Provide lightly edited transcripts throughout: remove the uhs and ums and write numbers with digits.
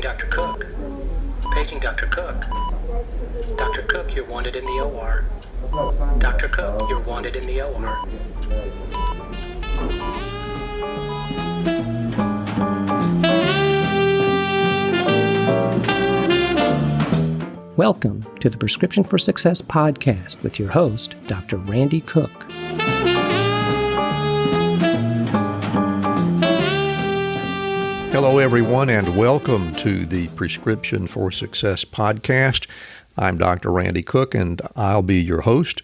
Dr. Cook. Paging Dr. Cook. Dr. Cook, you're wanted in the OR. Dr. Cook, you're wanted in the OR. Welcome to the Prescription for Success podcast with your host, Dr. Randy Cook. Hello, everyone, and welcome to the Prescription for Success podcast. I'm Dr. Randy Cook, and I'll be your host.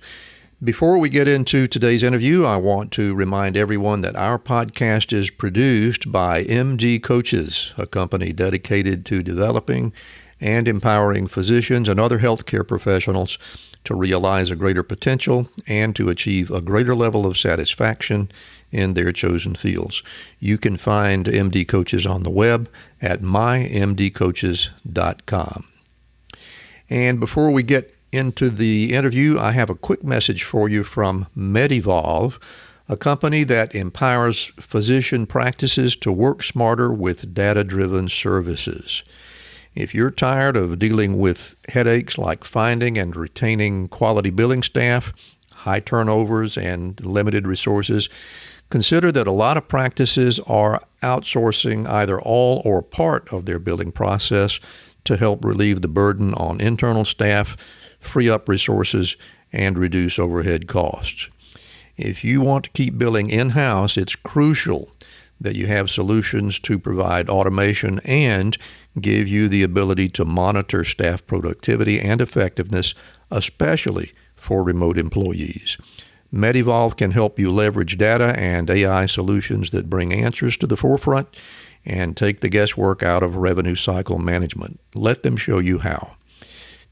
Before we get into today's interview, I want to remind everyone that our podcast is produced by MD Coaches, a company dedicated to developing and empowering physicians and other healthcare professionals to realize a greater potential and to achieve a greater level of satisfaction in their chosen fields. You can find MD Coaches on the web at mymdcoaches.com. And before we get into the interview, I have a quick message for you from MedEvolve, a company that empowers physician practices to work smarter with data-driven services. If you're tired of dealing with headaches like finding and retaining quality billing staff, high turnovers, and limited resources, consider that a lot of practices are outsourcing either all or part of their billing process to help relieve the burden on internal staff, free up resources, and reduce overhead costs. If you want to keep billing in-house, it's crucial that you have solutions to provide automation and give you the ability to monitor staff productivity and effectiveness, especially for remote employees. MedEvolve can help you leverage data and AI solutions that bring answers to the forefront and take the guesswork out of revenue cycle management. Let them show you how.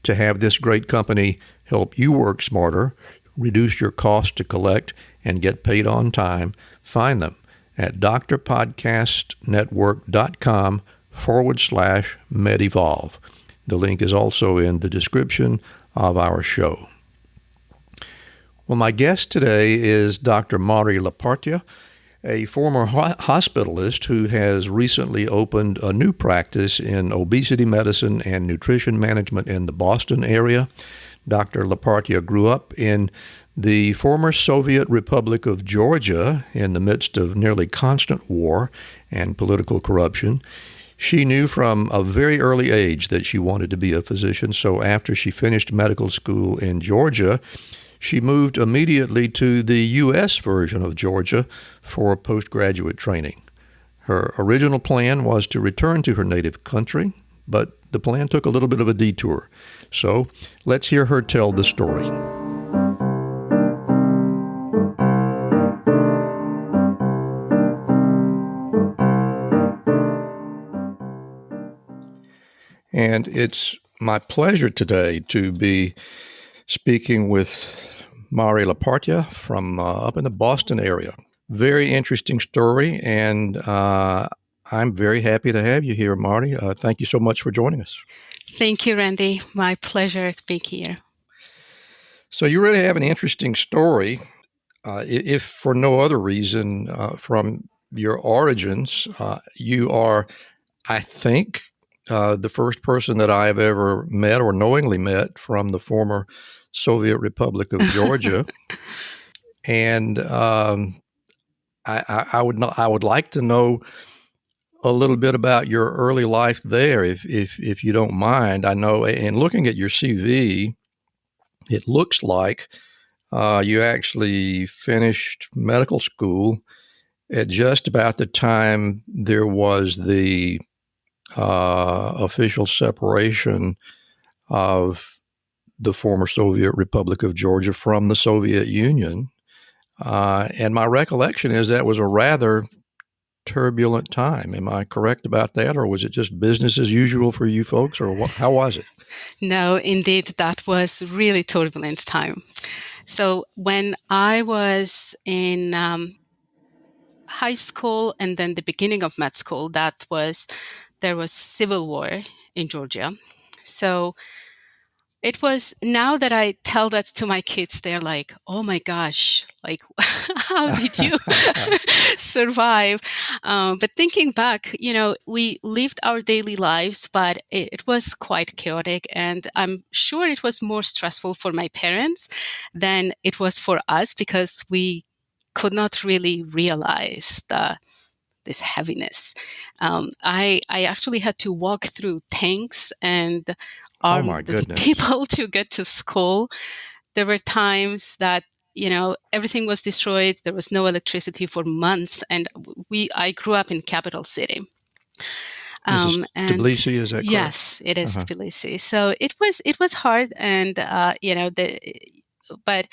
To have this great company help you work smarter, reduce your cost to collect, and get paid on time, find them at drpodcastnetwork.com/MedEvolve. The link is also in the description of our show. Well, my guest today is Dr. Mari Lipartia, a former hospitalist who has recently opened a new practice in obesity medicine and nutrition management in the Boston area. Dr. Lipartia grew up in the former Soviet Republic of Georgia in the midst of nearly constant war and political corruption. She knew from a very early age that she wanted to be a physician, so after she finished medical school in Georgia, she moved immediately to the U.S. version of Georgia for postgraduate training. Her original plan was to return to her native country, but the plan took a little bit of a detour. So let's hear her tell the story. And it's my pleasure today to be speaking with Mari Lipartia from up in the Boston area. Very interesting story, and I'm very happy to have you here, Mari. Thank you so much for joining us. Thank you, Randy. My pleasure to be here. So you really have an interesting story, if for no other reason, from your origins. You are, I think, the first person that I have ever met or knowingly met from the former Soviet Republic of Georgia. And I would like to know a little bit about your early life there, if you don't mind. I know, in looking at your CV, it looks like you actually finished medical school at just about the time there was the official separation of the former Soviet Republic of Georgia from the Soviet Union. And my recollection is that was a rather turbulent time. Am I correct about that? Or was it just business as usual for you folks? Or how was it? No, indeed, that was really turbulent time. So when I was in high school and then the beginning of med school, there was civil war in Georgia. So it was, now that I tell that to my kids, they're like, oh my gosh, like, how did you survive? But thinking back, we lived our daily lives, but it was quite chaotic. And I'm sure it was more stressful for my parents than it was for us, because we could not really realize this heaviness. I actually had to walk through tanks and Oh my armed goodness. people to get to school. There were times that everything was destroyed. There was no electricity for months, and I grew up in capital city. This is And Tbilisi, is that correct? yes, it is Tbilisi. So it was hard, and but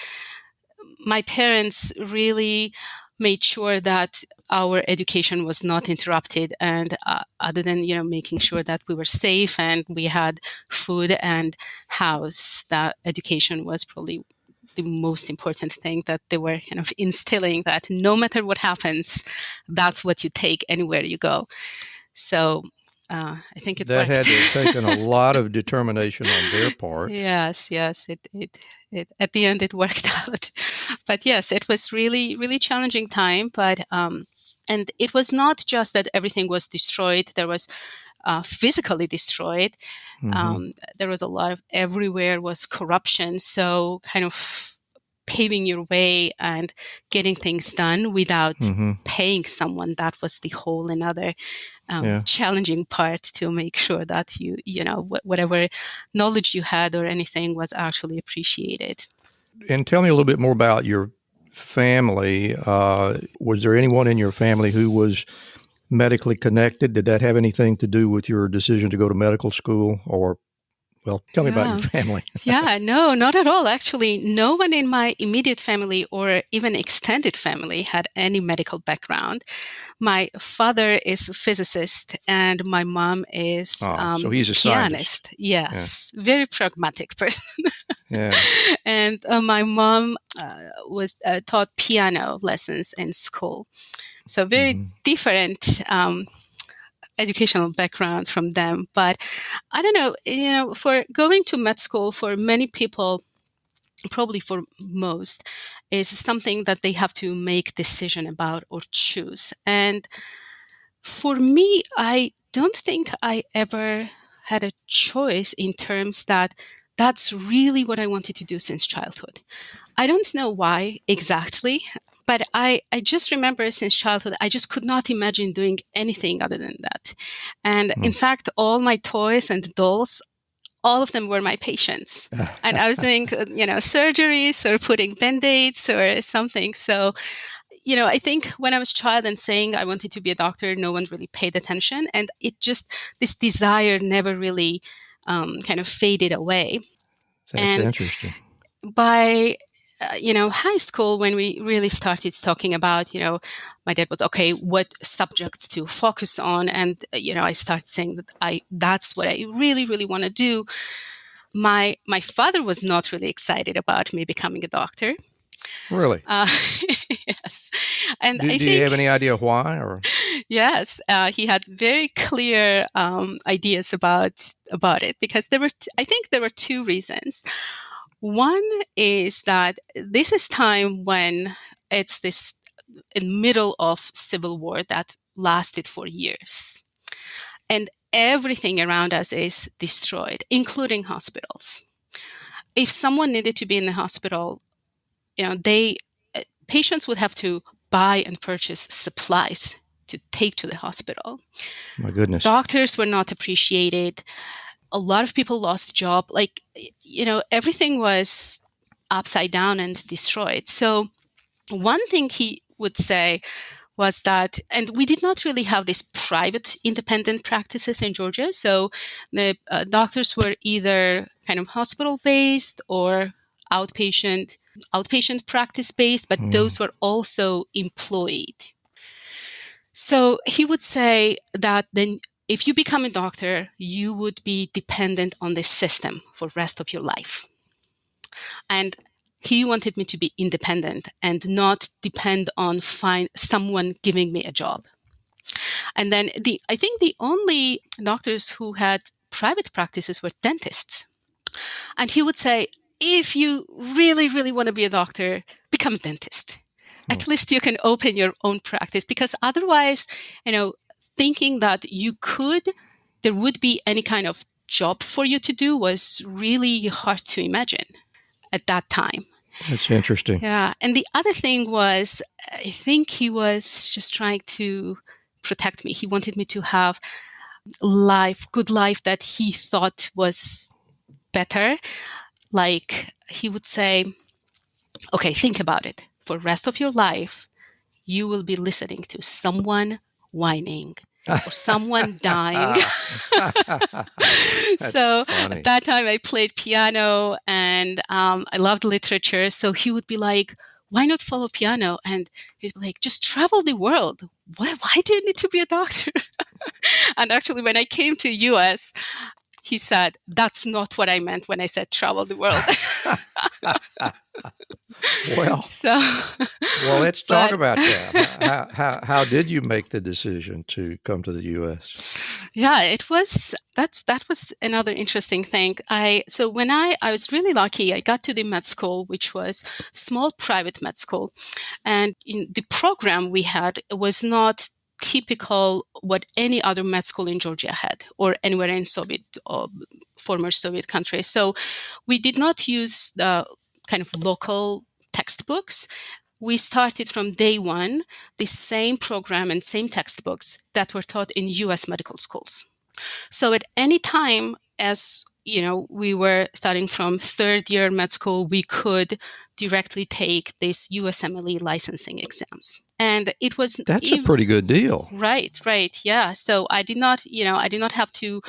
my parents really made sure that our education was not interrupted, and other than making sure that we were safe and we had food and house, that education was probably the most important thing that they were kind of instilling, that no matter what happens, that's what you take anywhere you go. So I think it that worked. had to have taken a lot of determination on their part. Yes, it at the end it worked out. But yes, it was really, really challenging time. But and it was not just that everything was destroyed. There was physically destroyed. There was a lot of, everywhere was corruption. So kind of paving your way and getting things done without paying someone, that was the whole another challenging part, to make sure that whatever knowledge you had or anything was actually appreciated. And tell me a little bit more about your family. Was there anyone in your family who was medically connected? Did that have anything to do with your decision to go to medical school? Or, well, tell me about your family. No, not at all. Actually, no one in my immediate family or even extended family had any medical background. My father is a physicist, and my mom is so he's a pianist. scientist. Yes, very pragmatic person. Yeah. And my mom was taught piano lessons in school. So very different educational background from them. But I don't know, for going to med school, for many people, probably for most, is something that they have to make decision about or choose. And for me, I don't think I ever had a choice in terms that that's really what I wanted to do since childhood. I don't know why exactly, but I just remember since childhood, I just could not imagine doing anything other than that. And in fact, all my toys and dolls, all of them were my patients. And I was doing, surgeries or putting Band-Aids or something. So, I think when I was a child and saying I wanted to be a doctor, no one really paid attention. And this desire never really kind of faded away. That's interesting. By high school, when we really started talking about, my dad was, okay, what subjects to focus on? And, I started saying that that's what I really, really want to do. My father was not really excited about me becoming a doctor. Really? Yes. And do you have any idea why? Or yes, he had very clear ideas about it, because I think there were two reasons. One is that this is time when it's this in middle of civil war that lasted for years, and everything around us is destroyed, including hospitals. If someone needed to be in the hospital, patients would have to buy and purchase supplies to take to the hospital. My goodness. Doctors were not appreciated. A lot of people lost job. Everything was upside down and destroyed. So one thing he would say was that, and we did not really have these private independent practices in Georgia. So the doctors were either kind of hospital-based or outpatient practice-based, but those were also employed. So he would say that then if you become a doctor, you would be dependent on this system for the rest of your life. And he wanted me to be independent and not depend on someone giving me a job. And then I think the only doctors who had private practices were dentists. And he would say, if you really, really want to be a doctor, become a dentist. At least you can open your own practice, because otherwise, thinking that there would be any kind of job for you to do was really hard to imagine at that time. That's interesting. Yeah. And the other thing was, I think he was just trying to protect me. He wanted me to have good life that he thought was better. Like he would say, okay, think about it. For the rest of your life, you will be listening to someone whining or someone dying. So funny. at that time, I played piano and I loved literature. So he would be like, why not follow piano? And he'd be like, just travel the world. Why do you need to be a doctor? And actually, when I came to US, he said, that's not what I meant when I said travel the world. Well, let's talk about that. How did you make the decision to come to the U.S.? Yeah, that was another interesting thing. So when I was really lucky, I got to the med school, which was small private med school, and in the program we had was not typical what any other med school in Georgia had or anywhere in former Soviet countries. So we did not use the kind of local textbooks. We started from day one, the same program and same textbooks that were taught in US medical schools. So at any time, as we were starting from third year med school, we could directly take these USMLE licensing exams. And that's a pretty good deal. Right. Yeah. So I did not have to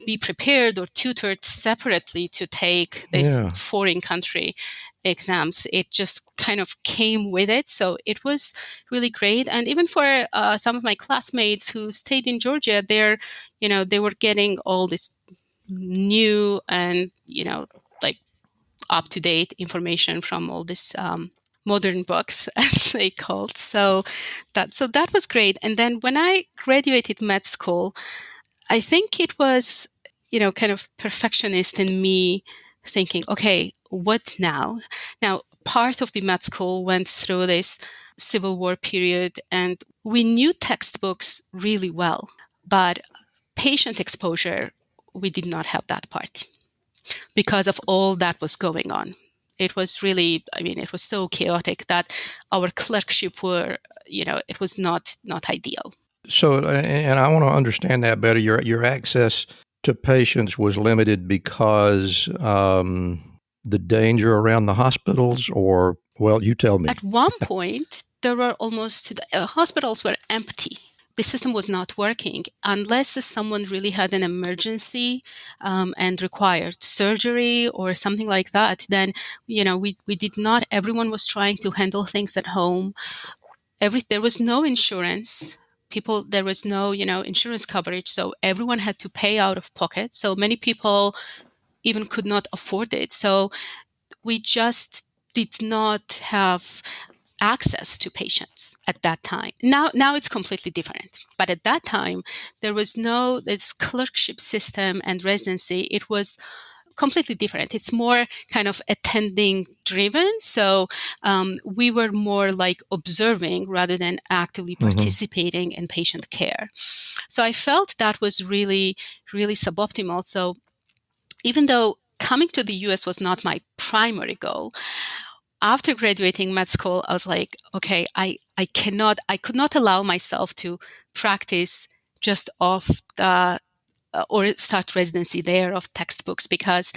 be prepared or tutored separately to take this foreign country exams. It just kind of came with it. So it was really great. And even for some of my classmates who stayed in Georgia, they were getting all this new and, like up-to-date information from all this modern books, as they called. So that was great. And then when I graduated med school, I think it was, kind of perfectionist in me thinking, okay, what now? Now, part of the med school went through this Civil War period, and we knew textbooks really well, but patient exposure, we did not have that part because of all that was going on. It was really, it was so chaotic that our clerkship it was not ideal. So, and I want to understand that better. Your access to patients was limited because the danger around the hospitals, or, well, you tell me. At one point, there were hospitals were empty. The system was not working unless someone really had an emergency and required surgery or something like that. Then, we did not. Everyone was trying to handle things at home. There was no insurance. There was no, insurance coverage. So everyone had to pay out of pocket. So many people even could not afford it. So we just did not have access to patients at that time. Now it's completely different. But at that time, there was this clerkship system and residency. It was completely different. It's more kind of attending driven. So we were more like observing rather than actively participating in patient care. So I felt that was really, really suboptimal. So even though coming to the US was not my primary goal, after graduating med school, I was like, okay, I could not allow myself to practice just off or start residency there of textbooks because,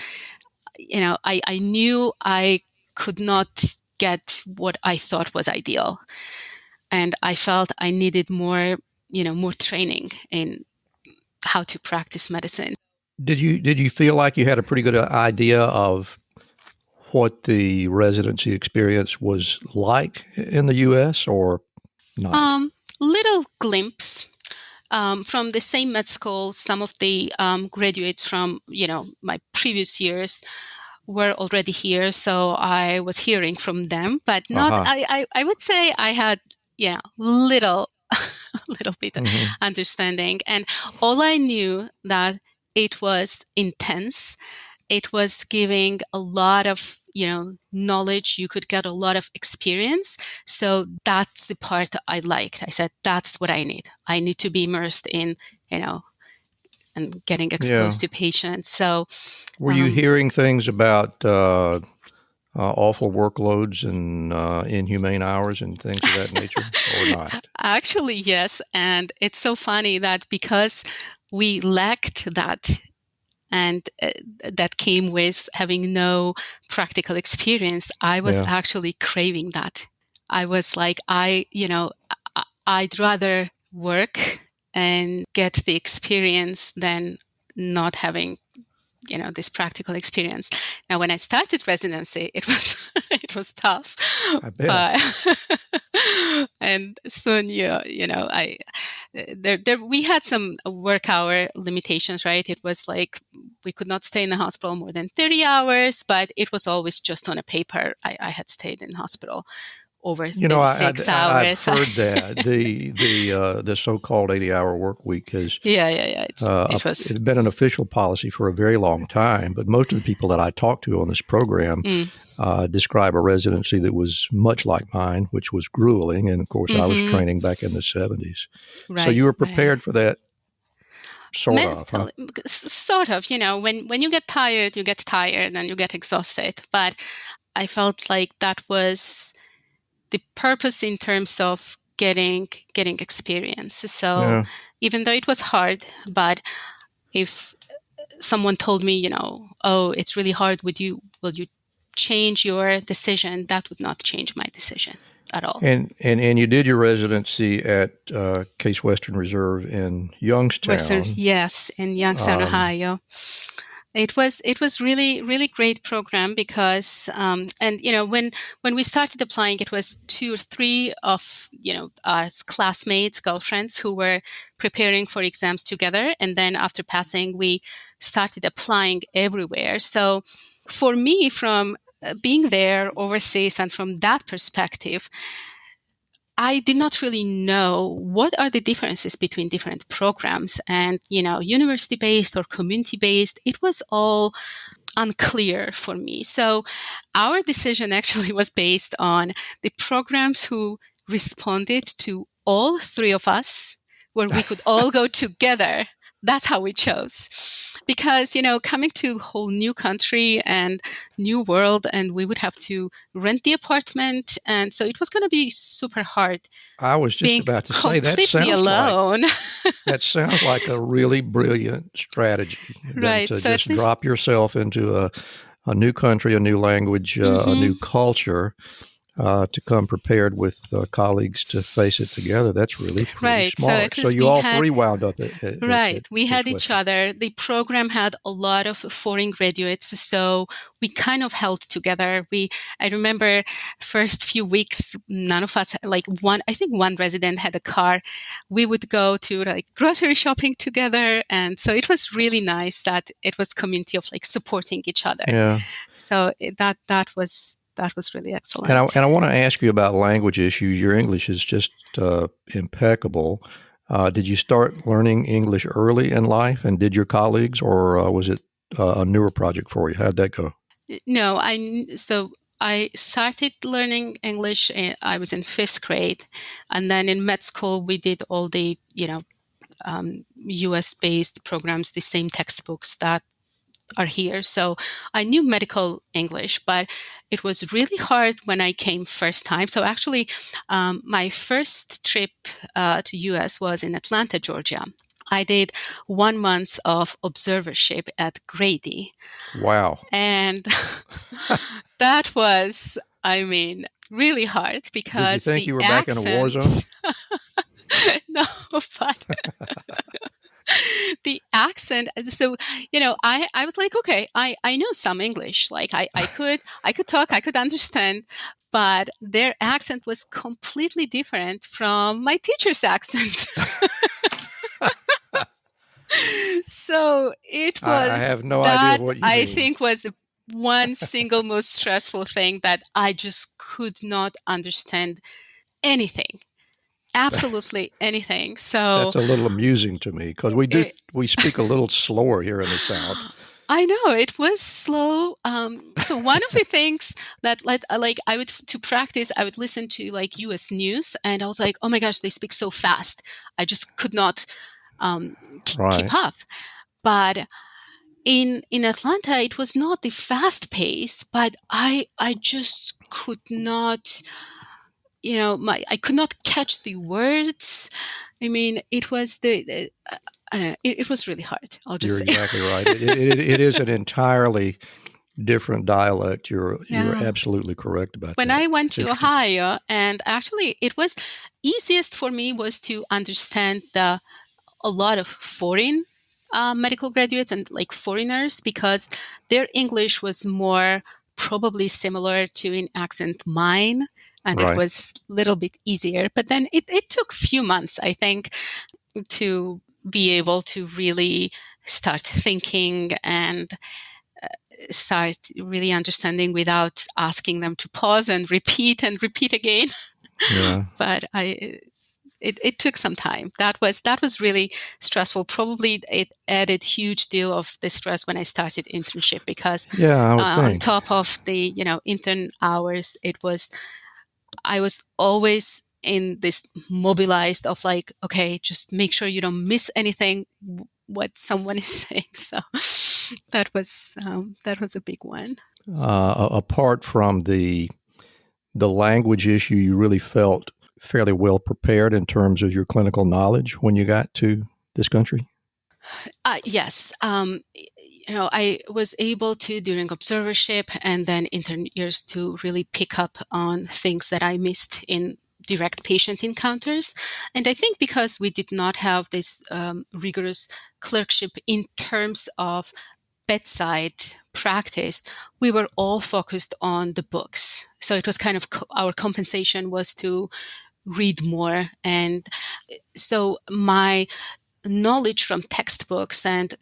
I knew I could not get what I thought was ideal. And I felt I needed more training in how to practice medicine. Did you feel like you had a pretty good idea of what the residency experience was like in the U.S. or not? Little glimpse. From the same med school, some of the graduates from, my previous years were already here. So I was hearing from them, but not, I would say I had, little bit of understanding. And all I knew that it was intense it was giving a lot of, knowledge. You could get a lot of experience. So that's the part I liked. I said, that's what I need. I need to be immersed in, and getting exposed to patients. So were you hearing things about awful workloads and inhumane hours and things of that nature, or not? Actually, yes. And it's so funny that because we lacked that, and that came with having no practical experience, I was actually craving that. I was like, I'd rather work and get the experience than not having this practical experience. Now, when I started residency, it was it was tough. I bet. But and soon, we had some work hour limitations, right? It was like we could not stay in the hospital more than 30 hours, but it was always just on a paper. I had stayed in hospital over 36 hours. I've heard that the so-called 80-hour work week has it's been an official policy for a very long time. But most of the people that I talk to on this program describe a residency that was much like mine, which was grueling. And of course, I was training back in the 70s. Right, so you were prepared for that. Sort of. When you get tired and you get exhausted. But I felt like that was the purpose in terms of getting experience. So even though it was hard, but if someone told me, oh, it's really hard, will you change your decision? That would not change my decision at all. And you did your residency at Case Western Reserve in Youngstown. Yes, in Youngstown, Ohio. It was really, really great program because, when we started applying, it was 2 or 3 of, our classmates, girlfriends who were preparing for exams together. And then after passing, we started applying everywhere. So for me, from being there overseas and from that perspective, I did not really know what are the differences between different programs and, university-based or community-based. It was all unclear for me. So our decision actually was based on the programs who responded to all 3 of us, where we could all go together. That's how we chose. Because, coming to a whole new country and new world, and we would have to rent the apartment. And so it was going to be super hard. I was just about to say, that sounds like a really brilliant strategy. Right. To just drop yourself into a new country, a new language, a new culture. To come prepared with colleagues to face it together. That's really smart. So you all 3 wound up at we had each other. The program had a lot of foreign graduates, so we kind of held together. I remember first few weeks, none of us, I think one resident had a car. We would go to grocery shopping together. And so it was really nice that it was community of supporting each other. Yeah. So that was really excellent. And I want to ask you about language issues. Your English is just impeccable. Did you start learning English early in life, and did your colleagues, or was it a newer project for you? How'd that go? No, I started learning English. I was in 5th grade, and then in med school we did all the U.S.-based programs, the same textbooks that are here. So I knew medical English, but it was really hard when I came first time. So actually, my first trip to US was in Atlanta, Georgia. I did 1 month of observership at Grady. Wow. And that was, really hard because did you think you were back in a war zone? No, but the accent. So, I was like, okay, I know some English. I could talk, I could understand, but their accent was completely different from my teacher's accent. So it was, I have no idea what you mean. I think was the one single most stressful thing, that I just could not understand anything. Absolutely anything. So that's a little amusing to me, because we speak a little slower here in the South. I know it was slow. So one of the things that I would to practice, I would listen to like U.S. news, and I was like, oh my gosh, they speak so fast. I just could not Right. keep up. But in Atlanta, it was not the fast pace, but I just could not, I could not catch the words. I mean, it was I don't know, it was really hard. I'll just You're say. exactly right. It is an entirely different dialect. You're Yeah. absolutely correct about When that. I went It's to interesting. Ohio, and actually it was easiest for me was to understand a lot of foreign medical graduates and like foreigners, because their English was more probably similar to in accent mine, and it Right. was a little bit easier. But then it took a few months, I think, to be able to really start thinking and start really understanding without asking them to pause and repeat again. Yeah. But it took some time. That was really stressful. Probably it added huge deal of the stress when I started internship, because Yeah, I would on think. top of the intern hours, I was always in this mobilized of like, okay, just make sure you don't miss anything what someone is saying. So that was a big one. Apart from the language issue, you really felt fairly well prepared in terms of your clinical knowledge when you got to this country? Yes. I was able to, during observership and then intern years, to really pick up on things that I missed in direct patient encounters. And I think because we did not have this rigorous clerkship in terms of bedside practice, we were all focused on the books. So it was kind of our compensation was to read more. And so my knowledge from textbooks and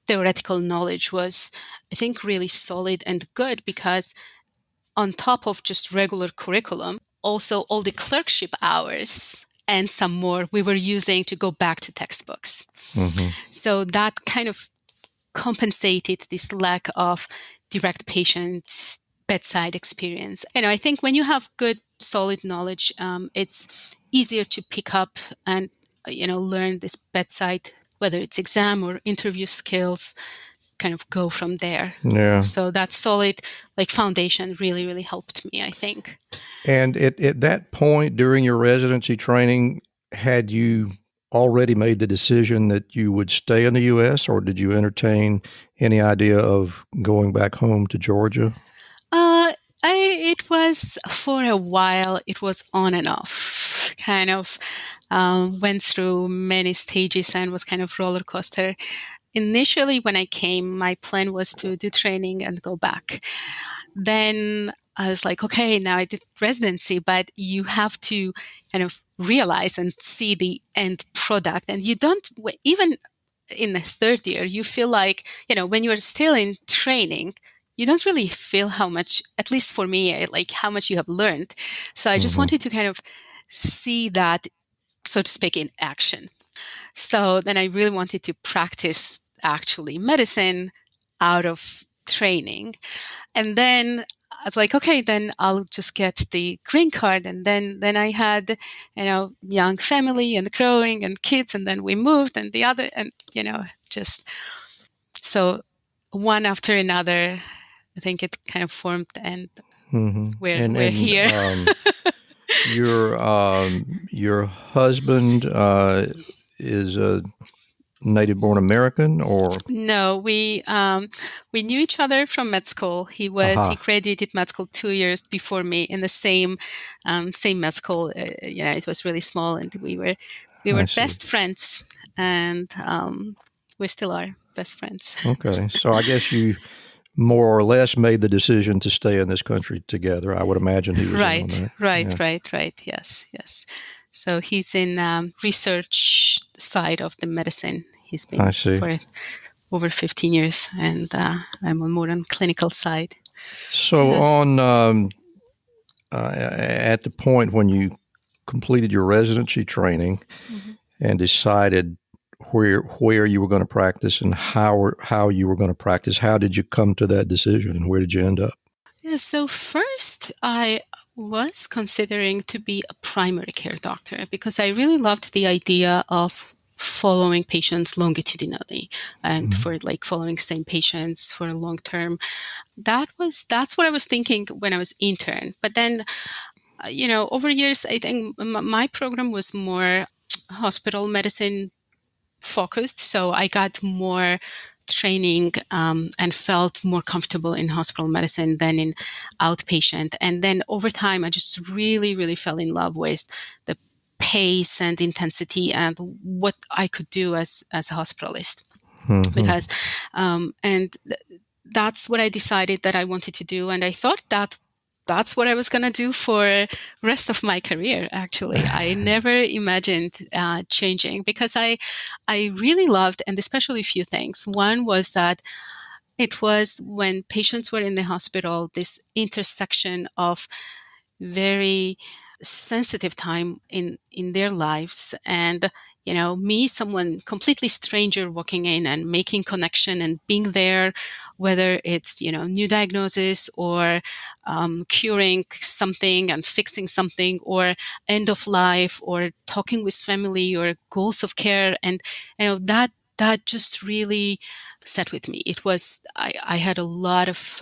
theoretical knowledge was, I think, really solid and good, because on top of just regular curriculum, also all the clerkship hours and some more we were using to go back to textbooks. Mm-hmm. So that kind of compensated this lack of direct patient bedside experience. I think when you have good solid knowledge, it's easier to pick up and learn this bedside, whether it's exam or interview skills, kind of go from there. Yeah. So that solid like foundation really, really helped me, I think. And at that point during your residency training, had you already made the decision that you would stay in the U.S., or did you entertain any idea of going back home to Georgia? It was for a while, it was on and off, kind of went through many stages and was kind of roller coaster. Initially, when I came, my plan was to do training and go back. Then I was like, okay, now I did residency, but you have to kind of realize and see the end product. And you don't, even in the third year, you feel like, when you're still in training, you don't really feel how much, at least for me, like how much you have learned. So I just wanted to kind of see that, so to speak, in action. So then I really wanted to practice actually medicine out of training. And then I was like, okay, then I'll just get the green card. And then I had, young family and growing and kids. And then we moved and the other, and, just so one after another, I think it kind of formed, and Mm-hmm. we're here. Your husband is a native-born American, or No, we knew each other from med school. He graduated med school 2 years before me in the same med school. It was really small, and we were best friends, and we still are best friends. Okay, so I guess you more or less made the decision to stay in this country together. I would imagine he was Right, in on that. right. Yes. So he's in research side of the medicine. He's been for over 15 years, and I'm more on clinical side. So at the point when you completed your residency training and decided where you were going to practice and how you were going to practice? How did you come to that decision, and where did you end up? Yeah, so first I was considering to be a primary care doctor because I really loved the idea of following patients longitudinally and for like following same patients for a long term. That's what I was thinking when I was intern. But then, over years, I think my program was more hospital medicine focused. So I got more training and felt more comfortable in hospital medicine than in outpatient. And then over time, I just really, really fell in love with the pace and intensity and what I could do as a hospitalist. Because that's what I decided that I wanted to do, and I thought that that's what I was going to do for rest of my career. Actually, I never imagined changing because I really loved, and especially a few things. One was that it was when patients were in the hospital, this intersection of very sensitive time in their lives, and me, someone completely stranger, walking in and making connection and being there, whether it's new diagnosis or curing something and fixing something, or end of life, or talking with family, or goals of care, and that just really sat with me. It was I had a lot of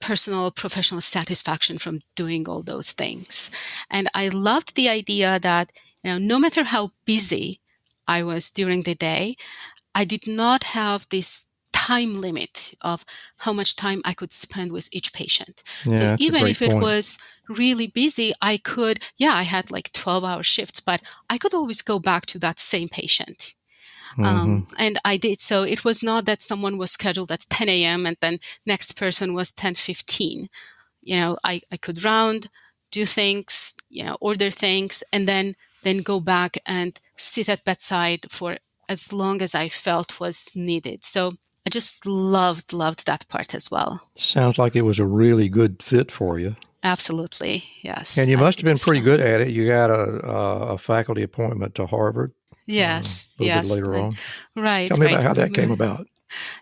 personal, professional satisfaction from doing all those things. And I loved the idea that, no matter how busy I was during the day, I did not have this time limit of how much time I could spend with each patient. Yeah, so that's a even great if it point. was really busy, I had like 12-hour shifts, but I could always go back to that same patient. And I did. So it was not that someone was scheduled at 10 a.m. and then next person was 10:15. I could round, do things, order things, and then go back and sit at bedside for as long as I felt was needed. So I just loved that part as well. Sounds like it was a really good fit for you. Absolutely. Yes. And you I must have been just pretty love good it. at it. You got a faculty appointment to Harvard Yes. a little bit Yes. later on. Right. Tell me about Right. how that came about.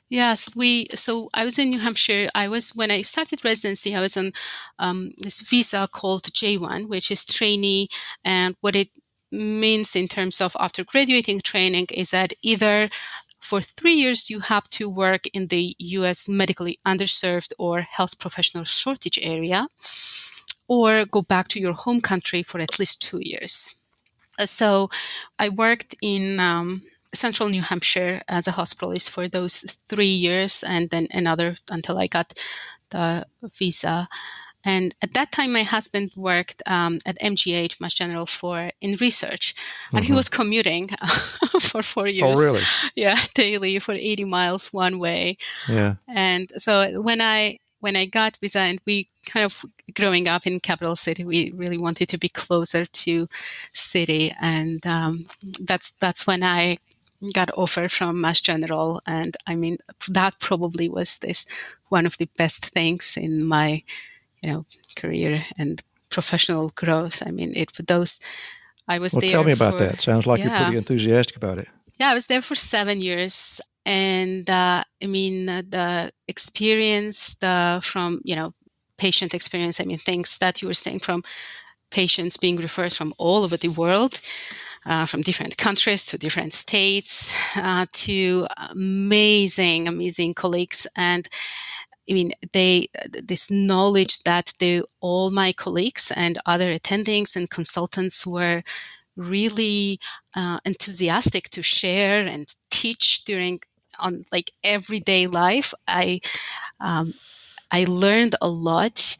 Yes, so I was in New Hampshire. When I started residency, I was on this visa called J1, which is trainee. And what it means in terms of after graduating training is that either for 3 years, you have to work in the U.S. medically underserved or health professional shortage area, or go back to your home country for at least 2 years. So I worked in central New Hampshire as a hospitalist for those 3 years, and then another until I got the visa. And at that time, my husband worked at MGH, Mass General, in research, and he was commuting for 4 years. Oh, really? Yeah, daily for 80 miles one way. Yeah. And so when I got visa, and we kind of growing up in capital city, we really wanted to be closer to city, and that's when I got offer from Mass General, and I mean that probably was one of the best things in my career and professional growth. I mean I was Well, there tell me about for that. Sounds like you're yeah. pretty enthusiastic about it. Yeah, I was there for 7 years. And the experience, from, patient experience, things that you were saying, from patients being referred from all over the world, from different countries to different states, to amazing colleagues. And this knowledge that all my colleagues and other attendings and consultants were really enthusiastic to share and teach on like everyday life. I learned a lot,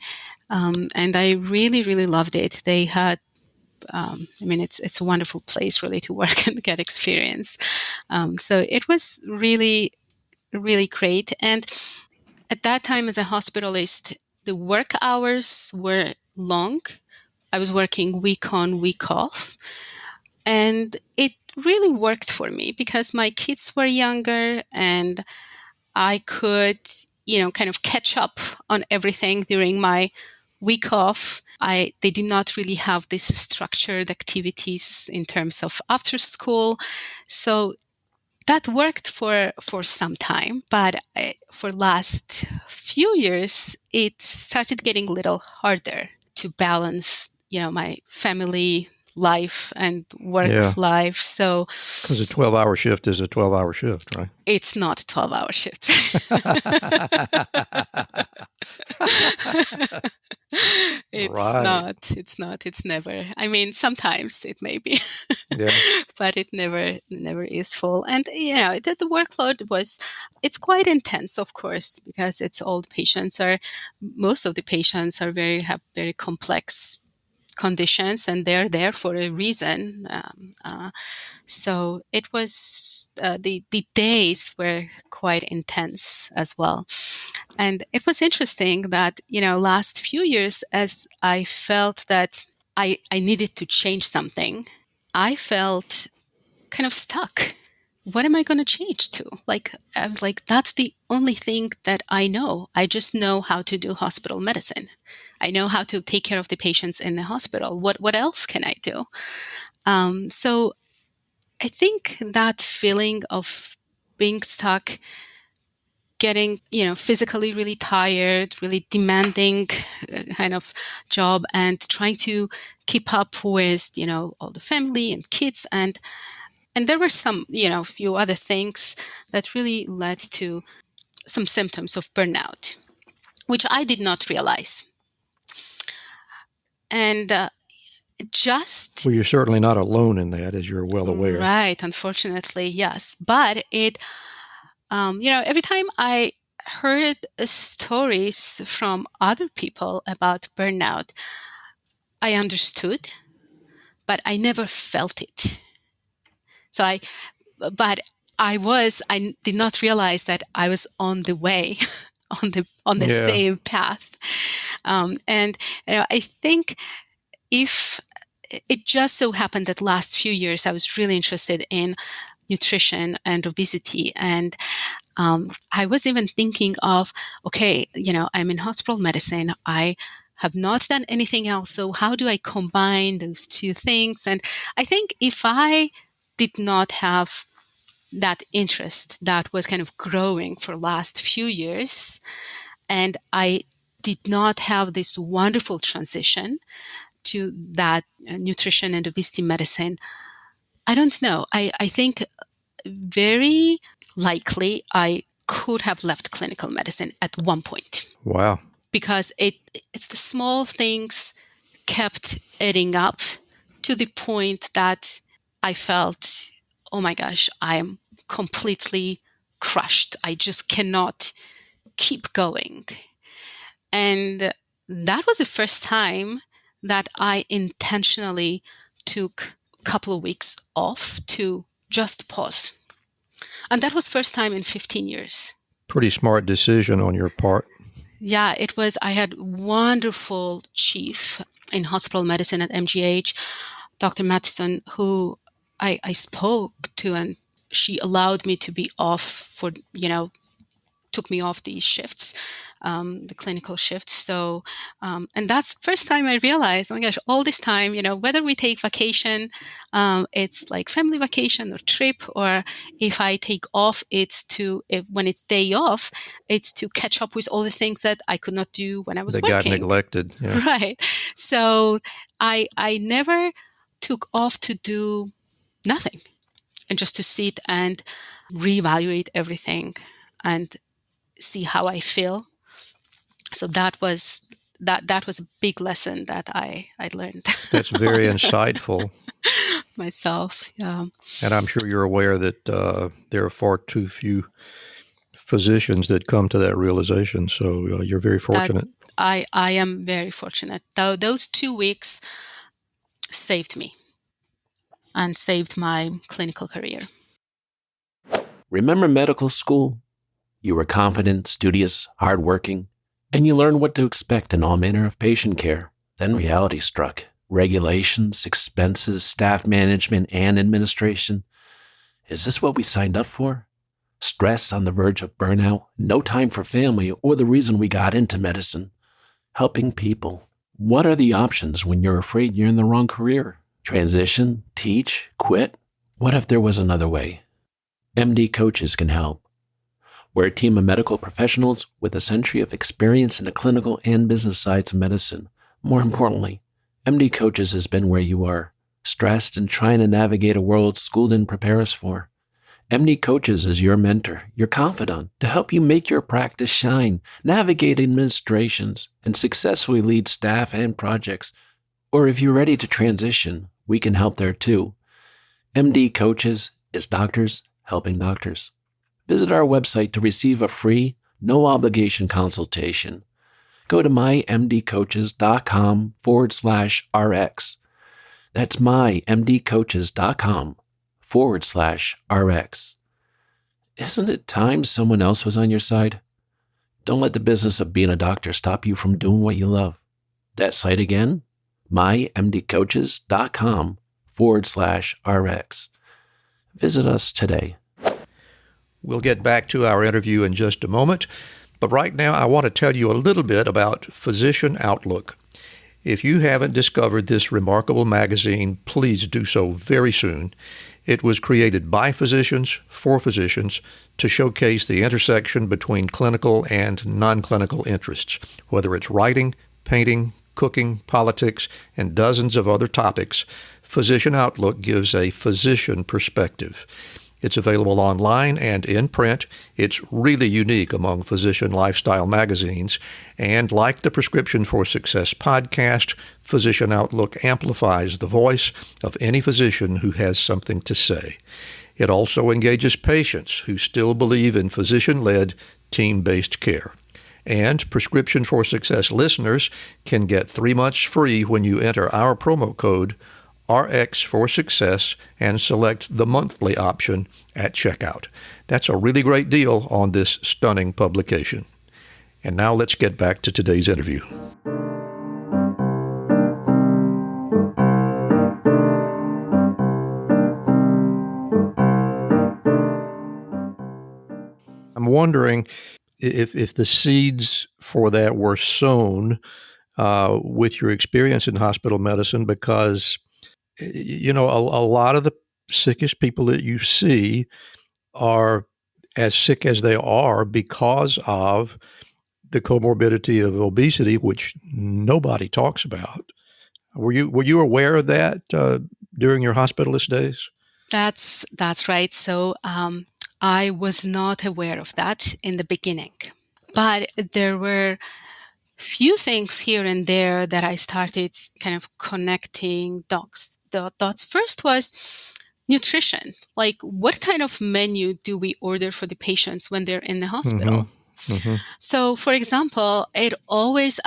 and I really, really loved it. They had, it's a wonderful place really to work and get experience. So it was really, really great. And at that time, as a hospitalist, the work hours were long. I was working week on, week off. And it really worked for me because my kids were younger and I could, kind of catch up on everything during my week off. They did not really have these structured activities in terms of after school. So that worked for some time, but for last few years, it started getting a little harder to balance, my family life and work life. So, because a 12-hour shift is a 12-hour shift, right? It's not a 12-hour shift. It's not. It's never. I mean, sometimes it may be, but it never is full. And the workload it's quite intense, of course, because most of the patients have very complex conditions, and they're there for a reason. So it was the days were quite intense as well. And it was interesting that, last few years, as I felt that I needed to change something, I felt kind of stuck. What am I going to change to? I was like, that's the only thing that I know. I just know how to do hospital medicine. I know how to take care of the patients in the hospital. What else can I do? So I think that feeling of being stuck, getting, physically really tired, really demanding kind of job, and trying to keep up with, all the family and kids. And there were some, few other things that really led to some symptoms of burnout, which I did not realize. And well, you're certainly not alone in that, as you're well aware. Right. Unfortunately, yes. But it, every time I heard stories from other people about burnout, I understood, but I never felt it. So I did not realize that I was on the way, on the same path. And I think if it just so happened that last few years I was really interested in nutrition and obesity, and I was even thinking of, okay, I'm in hospital medicine. I have not done anything else. So how do I combine those two things? And I think if I did not have that interest that was kind of growing for last few years, and I did not have this wonderful transition to that nutrition and obesity medicine, I don't know. I think very likely I could have left clinical medicine at one point. Wow. Because the small things kept adding up to the point that I felt, oh my gosh, I'm completely crushed. I just cannot keep going. And that was the first time that I intentionally took a couple of weeks off to just pause. And that was first time in 15 years. Pretty smart decision on your part. Yeah, it was. I had wonderful chief in hospital medicine at MGH, Dr. Matheson, who I spoke to, and she allowed me to be off for, took me off these shifts, the clinical shifts. So, and that's the first time I realized, oh my gosh, all this time, whether we take vacation, it's like family vacation or trip, or if I take off, when it's day off, it's to catch up with all the things that I could not do when I was working. That got neglected. Yeah. Right. So I never took off to do nothing, and just to sit and reevaluate everything and see how I feel. So that was a big lesson that I learned. That's very insightful. Myself, yeah. And I'm sure you're aware that there are far too few physicians that come to that realization. So you're very fortunate. I am very fortunate. Though those 2 weeks saved me and saved my clinical career. Remember medical school? You were confident, studious, hardworking, and you learned what to expect in all manner of patient care. Then reality struck. Regulations, expenses, staff management, and administration. Is this what we signed up for? Stress on the verge of burnout, no time for family, or the reason we got into medicine. Helping people. What are the options when you're afraid you're in the wrong career? Transition? Teach? Quit? What if there was another way? MD Coaches can help. We're a team of medical professionals with a century of experience in the clinical and business sides of medicine. More importantly, MD Coaches has been where you are, stressed and trying to navigate a world school didn't prepare us for. MD Coaches is your mentor, your confidant, to help you make your practice shine, navigate administrations, and successfully lead staff and projects. Or if you're ready to transition, we can help there too. MD Coaches is doctors helping doctors. Visit our website to receive a free, no-obligation consultation. Go to mymdcoaches.com/RX. That's mymdcoaches.com/RX. Isn't it time someone else was on your side? Don't let the business of being a doctor stop you from doing what you love. That site again, mymdcoaches.com/RX. Visit us today. We'll get back to our interview in just a moment, but right now I want to tell you a little bit about Physician Outlook. If you haven't discovered this remarkable magazine, please do so very soon. It was created by physicians, for physicians, to showcase the intersection between clinical and non-clinical interests, whether it's writing, painting, cooking, politics, and dozens of other topics. Physician Outlook gives a physician perspective. It's available online and in print. It's really unique among physician lifestyle magazines. And like the Prescription for Success podcast, Physician Outlook amplifies the voice of any physician who has something to say. It also engages patients who still believe in physician-led, team-based care. And Prescription for Success listeners can get 3 months free when you enter our promo code RX for Success and select the monthly option at checkout. That's a really great deal on this stunning publication. And now let's get back to today's interview. I'm wondering if the seeds for that were sown with your experience in hospital medicine, because a lot of the sickest people that you see are as sick as they are because of the comorbidity of obesity, which nobody talks about. Were you aware of that during your hospitalist days? That's right. So I was not aware of that in the beginning, but there were few things here and there that I started kind of connecting dots. First was nutrition. Like, what kind of menu do we order for the patients when they're in the hospital? Mm-hmm. So, for example, I always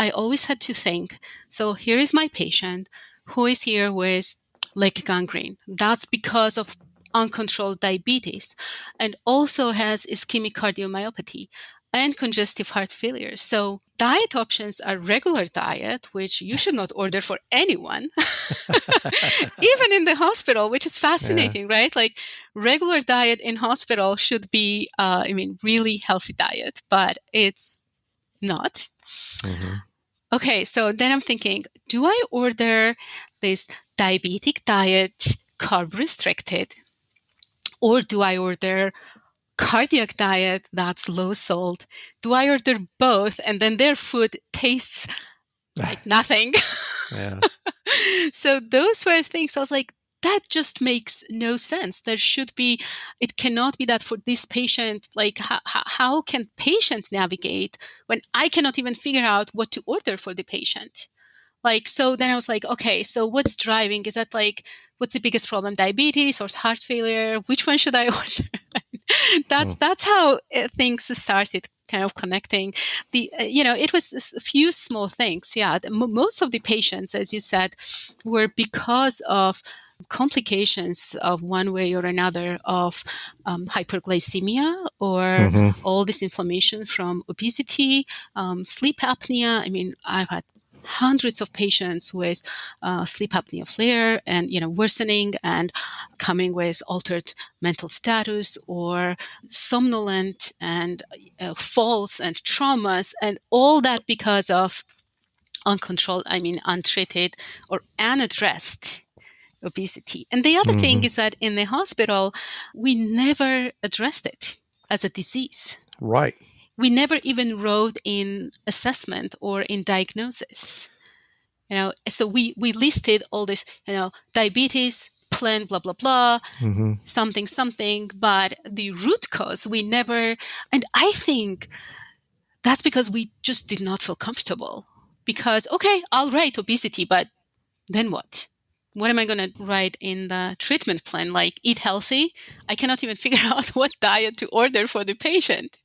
had to think, so here is my patient who is here with leg gangrene. That's because of uncontrolled diabetes and also has ischemic cardiomyopathy and congestive heart failure. So diet options are regular diet, which you should not order for anyone, even in the hospital, which is fascinating, right? Like, regular diet in hospital should be, really healthy diet, but it's not. Mm-hmm. Okay, so then I'm thinking, do I order this diabetic diet, carb restricted, or do I order cardiac diet that's low salt? Do I order both and then their food tastes like nothing? Yeah. So those were things I was like, that just makes no sense. It cannot be that for this patient, like how can patients navigate when I cannot even figure out what to order for the patient? Like, so then I was like, okay, so what's driving? Is that like, what's the biggest problem? Diabetes or heart failure? Which one should I order? That's how things started kind of connecting. It was a few small things. Yeah. Most of the patients, as you said, were because of complications of one way or another of hyperglycemia or all this inflammation from obesity, sleep apnea. I mean, I've had hundreds of patients with sleep apnea flare and, worsening and coming with altered mental status or somnolent and falls and traumas, and all that because of untreated or unaddressed obesity. And the other thing is that in the hospital, we never addressed it as a disease. Right. We never even wrote in assessment or in diagnosis. So we listed all this, diabetes, plan, blah, blah, blah, something, but the root cause we never, and I think that's because we just did not feel comfortable. Because, okay, I'll write obesity, but then what? What am I going to write in the treatment plan? Like, eat healthy? I cannot even figure out what diet to order for the patient.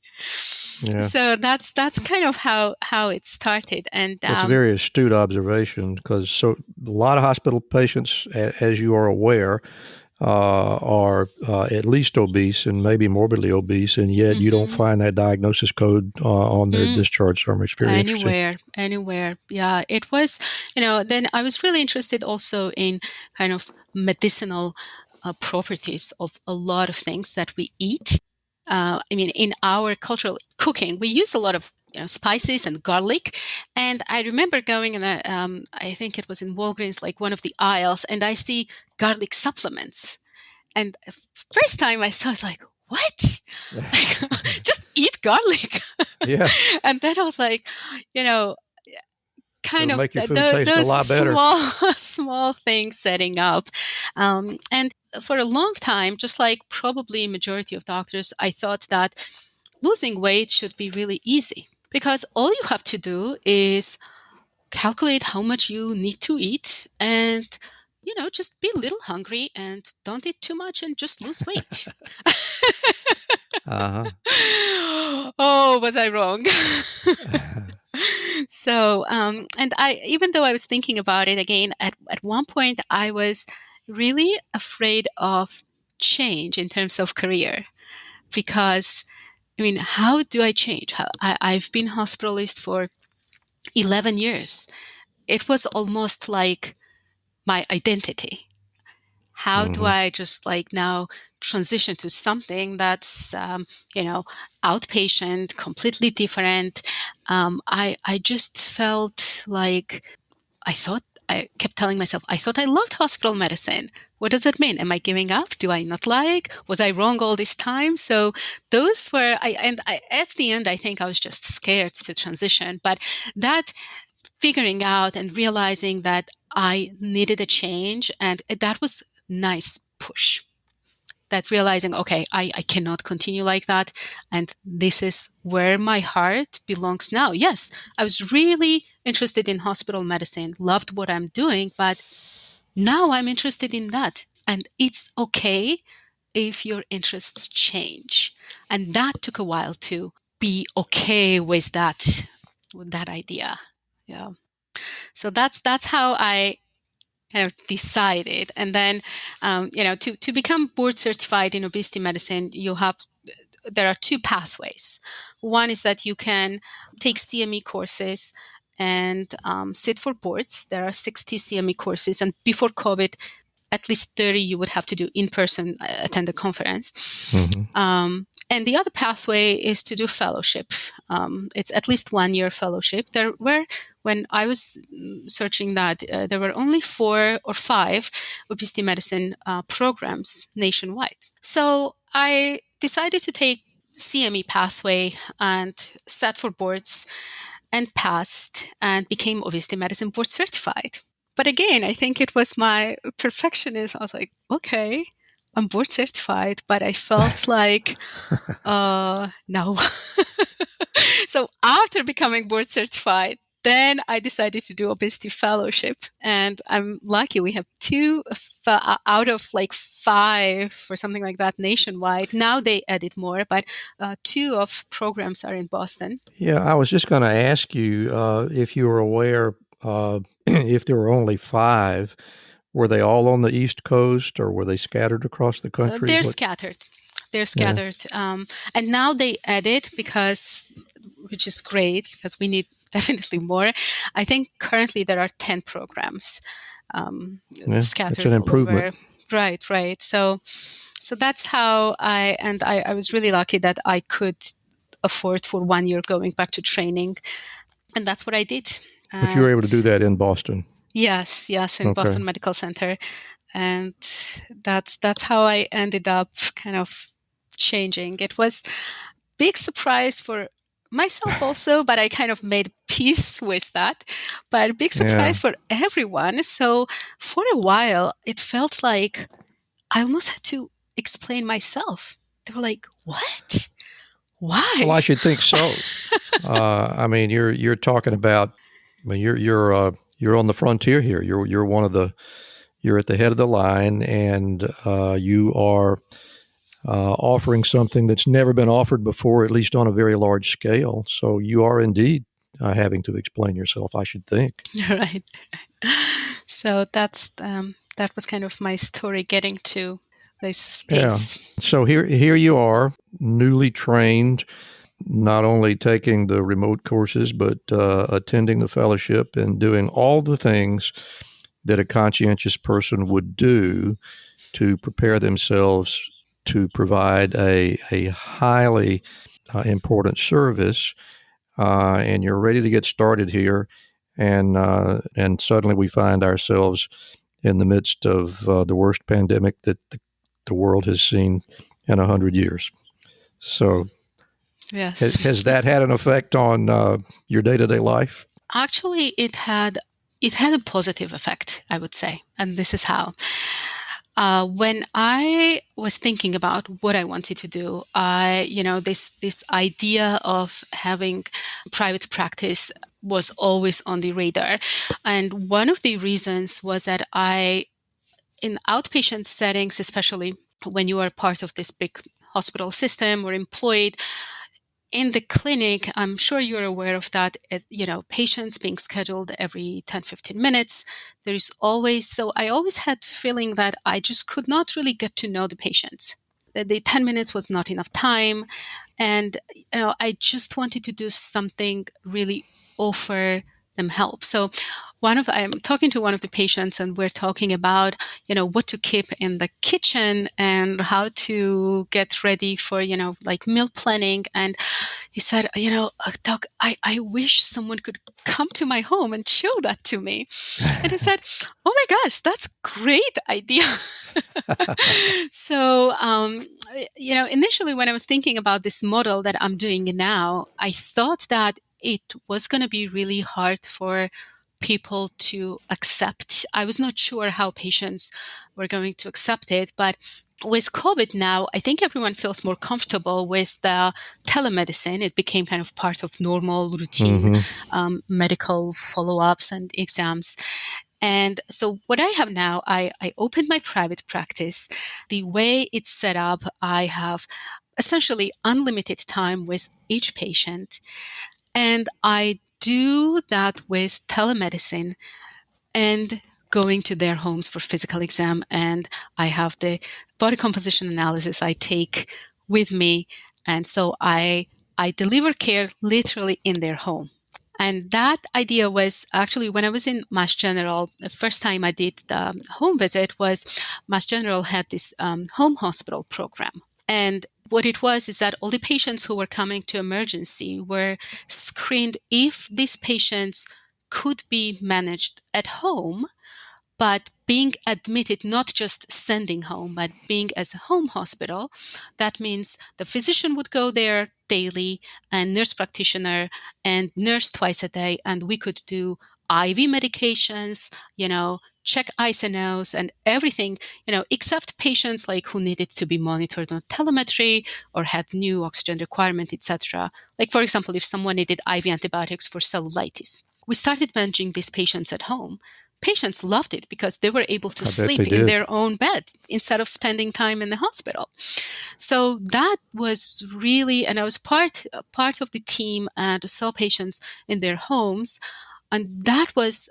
Yeah. So that's kind of how it started. And that's a very astute observation, because a lot of hospital patients, as you are aware, are at least obese and maybe morbidly obese, and yet you don't find that diagnosis code on their discharge summary. It's very anywhere. Yeah, it was, then I was really interested also in kind of medicinal properties of a lot of things that we eat. In our cultural cooking, we use a lot of spices and garlic. And I remember going in I think it was in Walgreens, like one of the aisles, and I see garlic supplements. And first time I saw, I was like, what? Just eat garlic. Yeah. And then I was like, kind It'll of make your food taste a lot better. small things setting up. And for a long time, just like probably majority of doctors, I thought that losing weight should be really easy, because all you have to do is calculate how much you need to eat and, just be a little hungry and don't eat too much and just lose weight. Oh, was I wrong? So, and even though I was thinking about it again, at one point I was really afraid of change in terms of career, because, how do I change? I've been hospitalist for 11 years. It was almost like my identity. How do I just now transition to something that's, outpatient, completely different? I just felt like I kept telling myself, I thought I loved hospital medicine. What does it mean? Am I giving up? Do I not like? Was I wrong all this time? So those were, at the end, I think I was just scared to transition. But that figuring out and realizing that I needed a change, and that was nice push. That realizing, okay, I cannot continue like that, and this is where my heart belongs now. Yes, I was really interested in hospital medicine, loved what I'm doing, but now I'm interested in that. And it's okay if your interests change. And that took a while to be okay with that idea. Yeah. So that's how I kind of decided. And then, to become board certified in obesity medicine, there are two pathways. One is that you can take CME courses and sit for boards. There are 60 CME courses, and before COVID, at least 30 you would have to do in person, attend the conference. And the other pathway is to do fellowship. It's at least 1 year fellowship. There were, when I was searching that, there were only 4 or 5 obesity medicine programs nationwide. So I decided to take CME pathway and sat for boards and passed and became obesity medicine board certified. But again, I think it was my perfectionism. I was like, okay, I'm board certified, but I felt like, no. So after becoming board certified, then I decided to do obesity fellowship. And I'm lucky we have 2 out of 5 or something like that nationwide. Now they added more, but 2 of programs are in Boston. Yeah, I was just going to ask you if you were aware if there were only 5, were they all on the East Coast or were they scattered across the country? They're scattered. Yeah. And now they added, which is great, because we need definitely more. I think currently there are 10 programs scattered. That's an improvement. Over. Right. So that's how I was really lucky that I could afford for 1 year going back to training. And that's what I did. But you were able to do that in Boston? Yes, in Boston Medical Center. And that's how I ended up kind of changing. It was big surprise for myself also, but I kind of made peace with that. But big surprise Yeah. for everyone. So for a while, it felt like I almost had to explain myself. They were like, "What? Why?" Well, I should think so. I mean, you're talking about. I mean, you're on the frontier here. You're at the head of the line, and you are offering something that's never been offered before, at least on a very large scale. So you are indeed having to explain yourself, I should think. Right. So that was kind of my story getting to this Yeah. space. So here you are, newly trained, not only taking the remote courses, but attending the fellowship and doing all the things that a conscientious person would do to prepare themselves to provide a highly important service. And you're ready to get started here. And suddenly we find ourselves in the midst of the worst pandemic that the world has seen in 100 years. So Yes. has that had an effect on your day-to-day life? Actually, it had a positive effect, I would say, and this is how. When I was thinking about what I wanted to do, this idea of having private practice was always on the radar, and one of the reasons was that in outpatient settings, especially when you are part of this big hospital system or employed in the clinic, I'm sure you're aware of that, patients being scheduled every 10, 15 minutes. So I always had feeling that I just could not really get to know the patients. The 10 minutes was not enough time. And, I just wanted to do something really offer them help. So I'm talking to one of the patients and we're talking about, what to keep in the kitchen and how to get ready for, like meal planning. And he said, Doc, I wish someone could come to my home and show that to me. And I said, oh my gosh, that's a great idea. So, initially when I was thinking about this model that I'm doing now, I thought that it was going to be really hard for people to accept. I was not sure how patients were going to accept it, but with COVID now, I think everyone feels more comfortable with the telemedicine. It became kind of part of normal routine medical follow-ups and exams. And so what I have now, I opened my private practice. The way it's set up, I have essentially unlimited time with each patient. And I do that with telemedicine and going to their homes for physical exam. And I have the body composition analysis I take with me. And so I deliver care literally in their home. And that idea was actually when I was in Mass General, the first time I did the home visit was Mass General had this home hospital program. And what it was is that all the patients who were coming to emergency were screened if these patients could be managed at home, but being admitted, not just sending home, but being as a home hospital. That means the physician would go there daily and nurse practitioner and nurse twice a day. And we could do IV medications, check ISNOs and everything, except patients like who needed to be monitored on telemetry or had new oxygen requirement, etc. Like, for example, if someone needed IV antibiotics for cellulitis, we started managing these patients at home. Patients loved it because they were able to sleep in their own bed instead of spending time in the hospital. So that was really, and I was part of the team to sell patients in their homes. And that was,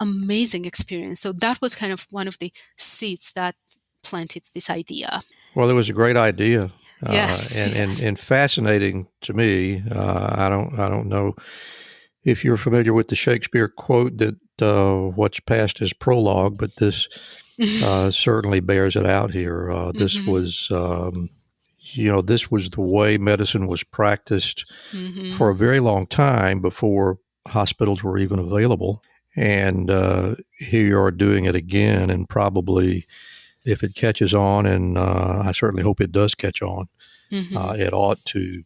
amazing experience. So that was kind of one of the seeds that planted this idea. Well, it was a great idea. Yes, and fascinating to me. I don't know if you're familiar with the Shakespeare quote that what's past is prologue, but this certainly bears it out here. This was, this was the way medicine was practiced for a very long time before hospitals were even available. And here you are doing it again, and probably if it catches on, and I certainly hope it does catch on, it ought to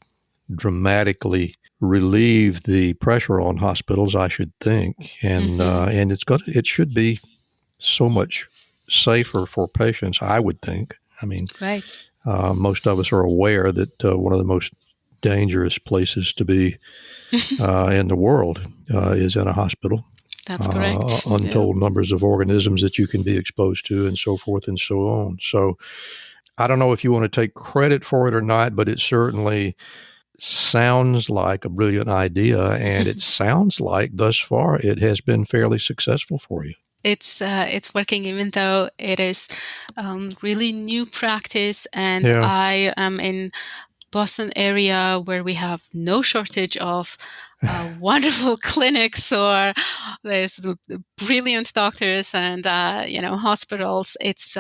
dramatically relieve the pressure on hospitals, I should think, and it should be so much safer for patients, I would think. I mean, Right. Most of us are aware that one of the most dangerous places to be in the world is in a hospital. That's correct. Untold numbers of organisms that you can be exposed to, and so forth and so on. So I don't know if you want to take credit for it or not, but it certainly sounds like a brilliant idea, and it sounds like thus far it has been fairly successful for you. It's working, even though it is really new practice, and Yeah. I am in Boston area where we have no shortage of wonderful clinics, or there's brilliant doctors and hospitals. It's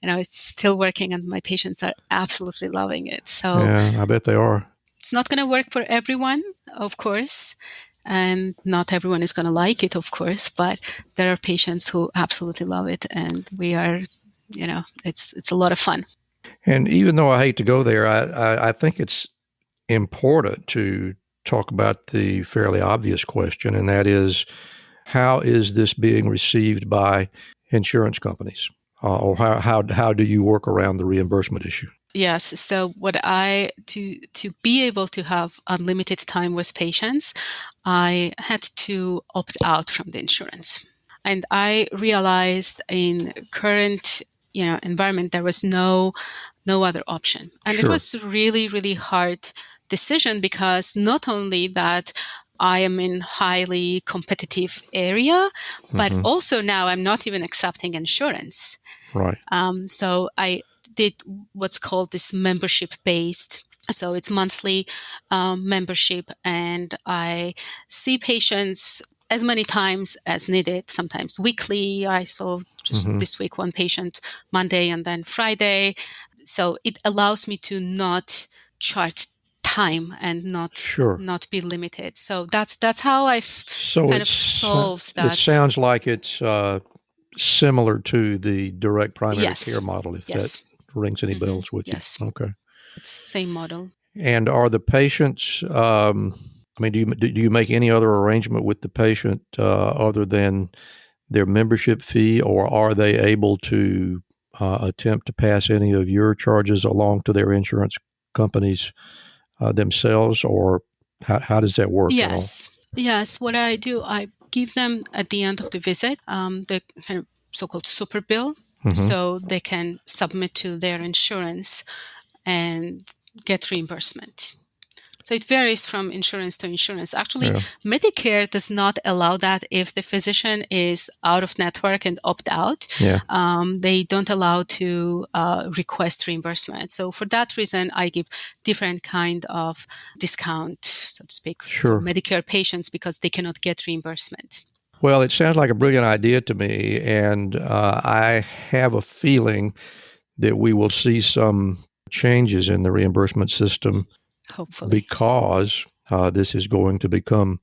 it's still working, and my patients are absolutely loving it. So Yeah, I bet they are. it's not going to work for everyone, of course, and not everyone is going to like it, of course, but there are patients who absolutely love it, and we are, it's a lot of fun. And even though I hate to go there, I think it's important to talk about the fairly obvious question, and that is, how is this being received by insurance companies? Or how do you work around the reimbursement issue? Yes. So to be able to have unlimited time with patients, I had to opt out from the insurance. And I realized in current, environment, there was no other option. And Sure. it was really, really hard decision, because not only that I am in highly competitive area, but also now I'm not even accepting insurance. Right. So I did what's called this membership-based. So it's monthly membership, and I see patients as many times as needed, sometimes weekly. I saw just this week one patient Monday and then Friday. So it allows me to not chart time and not be limited. So that's how I've kind of solved that. It sounds like it's similar to the direct primary Yes. care model, if Yes. that rings any bells with Yes. you. Okay. It's same model. And are the patients, do you make any other arrangement with the patient other than their membership fee, or are they able to attempt to pass any of your charges along to their insurance companies themselves, or how does that work at all? Yes. What I do, I give them at the end of the visit the kind of so-called super bill, so they can submit to their insurance and get reimbursement. So it varies from insurance to insurance. Actually, Medicare does not allow that if the physician is out of network and opt out. They don't allow to request reimbursement. So for that reason, I give different kind of discount, so to speak, for Medicare patients, because they cannot get reimbursement. Well, it sounds like a brilliant idea to me, and I have a feeling that we will see some changes in the reimbursement system, hopefully, because this is going to become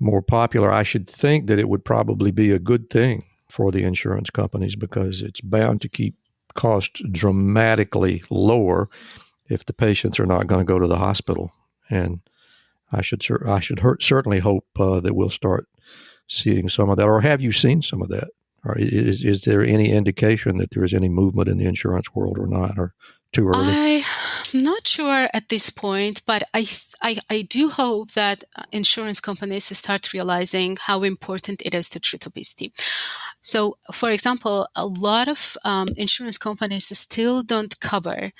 more popular. I should think that it would probably be a good thing for the insurance companies, because it's bound to keep costs dramatically lower if the patients are not going to go to the hospital. And I should certainly hope that we'll start seeing some of that. Or have you seen some of that? Or is there any indication that there is any movement in the insurance world or not, or too early? I'm not sure at this point, but I do hope that insurance companies start realizing how important it is to treat obesity. So, for example, a lot of insurance companies still don't cover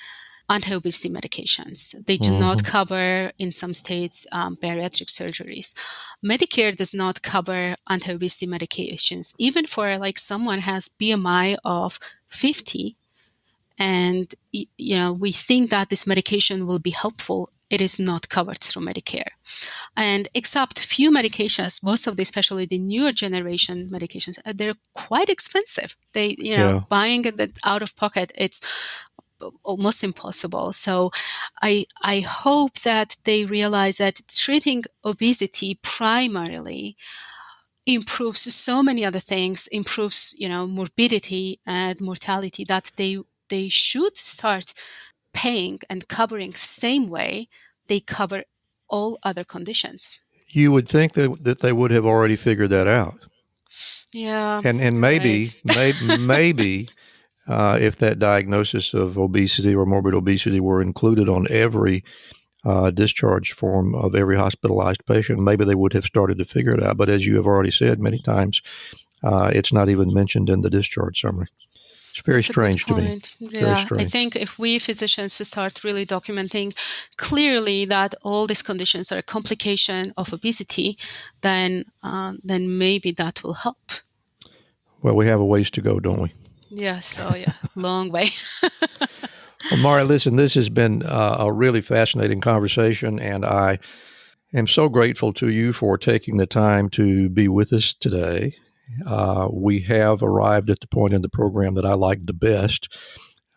anti-obesity medications. They do not cover, in some states, bariatric surgeries. Medicare does not cover anti-obesity medications, even for like someone has BMI of 50, and we think that this medication will be helpful. It is not covered through Medicare. And except few medications, most of the, especially the newer generation medications, they're quite expensive. They, buying it out of pocket, it's almost impossible. So I hope that they realize that treating obesity primarily improves so many other things, improves, morbidity and mortality, that they should start paying and covering same way they cover all other conditions. You would think that they would have already figured that out. Yeah, And you're right. maybe if that diagnosis of obesity or morbid obesity were included on every discharge form of every hospitalized patient, maybe they would have started to figure it out. But as you have already said many times, it's not even mentioned in the discharge summary. It's very That's a good strange to me. point. Very Yeah, I strange. think if we physicians start really documenting clearly that all these conditions are a complication of obesity, then maybe that will help. Well, we have a ways to go, don't we? Yeah, so long way. Well, Mari, listen, this has been a really fascinating conversation, and I am so grateful to you for taking the time to be with us today. We have arrived at the point in the program that I like the best,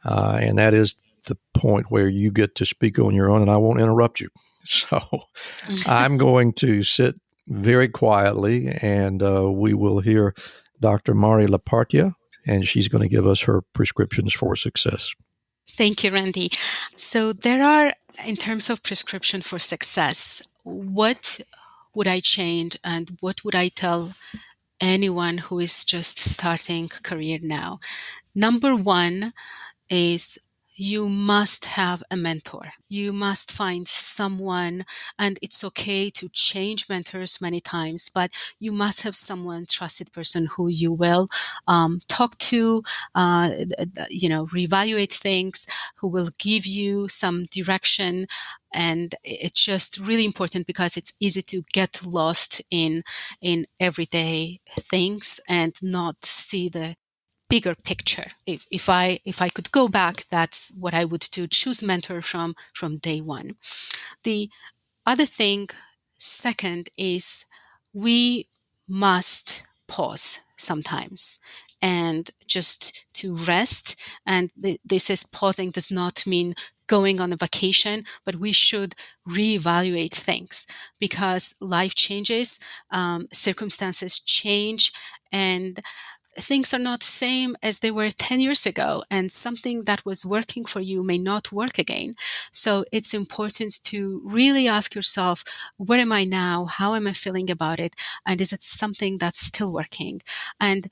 and that is the point where you get to speak on your own and I won't interrupt you. So I'm going to sit very quietly, and we will hear Dr. Mari Lipartia, and she's going to give us her prescriptions for success. Thank you, Randy. So there are, in terms of prescription for success, what would I change and what would I tell anyone who is just starting career now? Number one is you must have a mentor. You must find someone, and it's okay to change mentors many times, but you must have someone, trusted person who you will talk to, reevaluate things, who will give you some direction. And it's just really important because it's easy to get lost in everyday things and not see the bigger picture. If I could go back, that's what I would do. Choose mentor from day one. The other thing, second, is we must pause sometimes and just to rest. And this is pausing does not mean going on a vacation, but we should reevaluate things because life changes, circumstances change, and things are not the same as they were 10 years ago, and something that was working for you may not work again. So it's important to really ask yourself, where am I now? How am I feeling about it? And is it something that's still working? And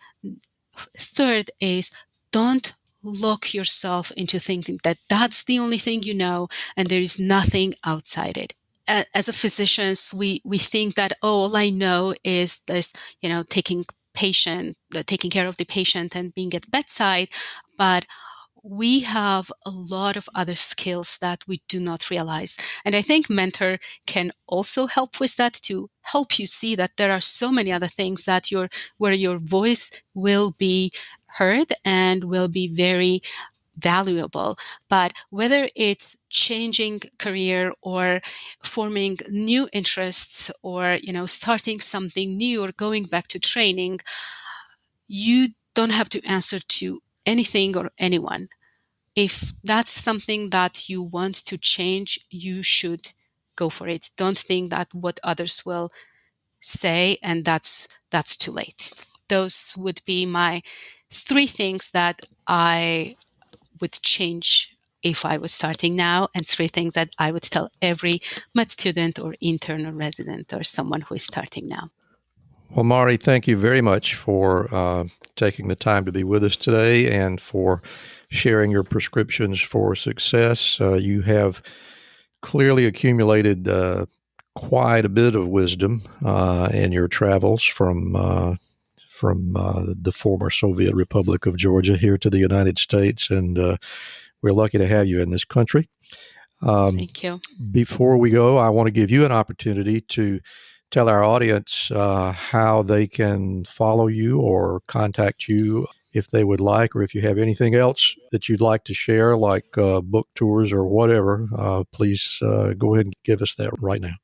third is, don't lock yourself into thinking that that's the only thing you know and there is nothing outside it. As a physicians, we think that, all I know is this, taking care of the patient and being at bedside, but we have a lot of other skills that we do not realize. And I think mentor can also help with that, to help you see that there are so many other things that where your voice will be heard and will be very valuable. But whether it's changing career or forming new interests or, starting something new or going back to training, you don't have to answer to anything or anyone. If that's something that you want to change, you should go for it. Don't think that what others will say and that's too late. Those would be my 3 things that I would change if I was starting now, and 3 things that I would tell every med student or intern or resident or someone who is starting now. Well, Mari, thank you very much for taking the time to be with us today and for sharing your prescriptions for success. You have clearly accumulated quite a bit of wisdom in your travels from the former Soviet Republic of Georgia here to the United States, and we're lucky to have you in this country. Thank you. Before we go, I want to give you an opportunity to tell our audience how they can follow you or contact you if they would like, or if you have anything else that you'd like to share, like book tours or whatever. Please go ahead and give us that right now.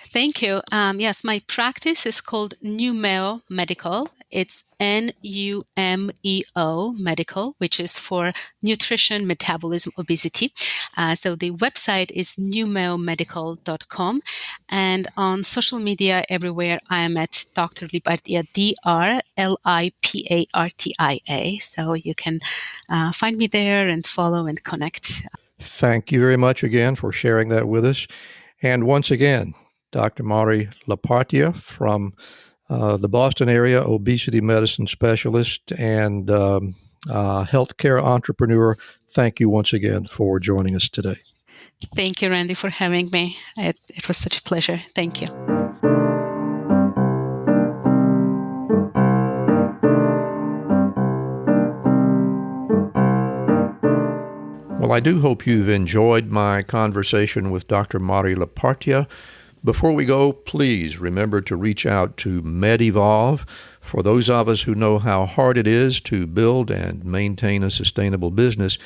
Thank you. Yes, my practice is called NUMEO Medical. It's NUMEO Medical, which is for nutrition, metabolism, obesity. So the website is numeomedical.com. And on social media everywhere, I am at Dr. Lipartia, DRLIPARTIA. So you can find me there and follow and connect. Thank you very much again for sharing that with us. And once again, Dr. Mari Lipartia from the Boston area, obesity medicine specialist and healthcare entrepreneur. Thank you once again for joining us today. Thank you, Randy, for having me. It was such a pleasure. Thank you. Well, I do hope you've enjoyed my conversation with Dr. Mari Lipartia. Before we go, please remember to reach out to MedEvolve. For those of us who know how hard it is to build and maintain a sustainable business,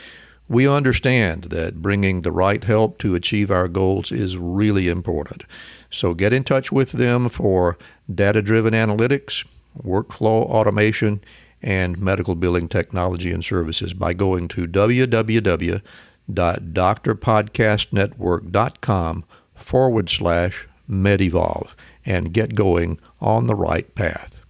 we understand that bringing the right help to achieve our goals is really important. So get in touch with them for data-driven analytics, workflow automation, and medical billing technology and services by going to www.drpodcastnetwork.com/MedEvolve and get going on the right path.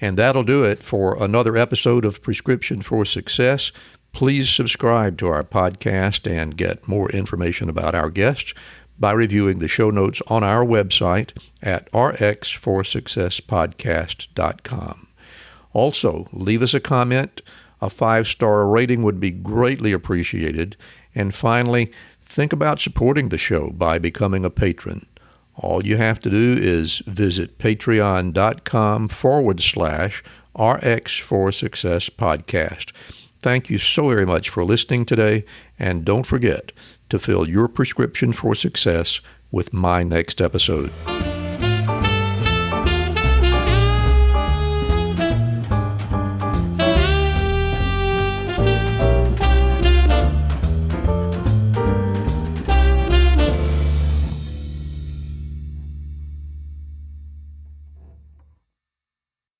And that'll do it for another episode of Prescription for Success. Please subscribe to our podcast and get more information about our guests by reviewing the show notes on our website at rxforsuccesspodcast.com. Also, leave us a comment. A 5-star rating would be greatly appreciated. And finally, think about supporting the show by becoming a patron. All you have to do is visit patreon.com/RX4Success podcast. Thank you so very much for listening today, and don't forget to fill your prescription for success with my next episode.